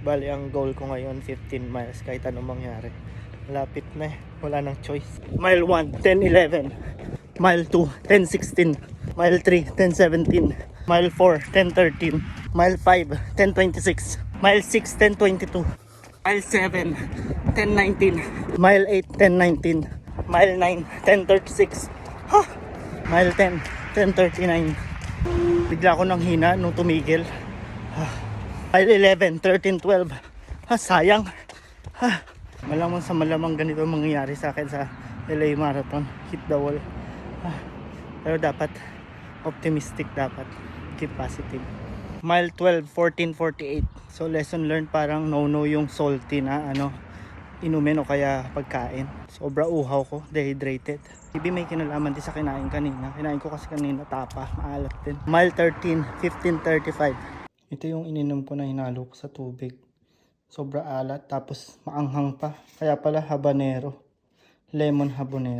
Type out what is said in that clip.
Bali, ang goal ko ngayon 15 miles kahit anong mangyari. Lapit na eh. Wala nang choice. Mile 1, 10:11. Mile 2, 10:16. Mile 3, 10:17. Mile 4, 10:13. Mile 5, 10:26. Mile 6, 10:22. Mile 7, 10:19. Mile 8, 10:19. Mile 9, 10:36. Mile 10, 10:39. Bigla ko nang hina nung tumigil. Mile 11, 13:12. Sayang. Malamang sa malamang ganito mangyayari sa akin sa LA Marathon. Hit the wall. Pero dapat optimistic, dapat keep positive. Mile 12, 14:48. So lesson learned, parang no yung salty na inumin o kaya pagkain. Sobra uhaw ko, dehydrated. Maybe may kinalaman din sa kinain kanina. Kinain ko kasi kanina tapa, maalat din. Mile 13, 15:35. Ito yung ininom ko na hinalo ko sa tubig. Sobra alat, tapos maanghang pa. Kaya pala habanero. Lemon habanero.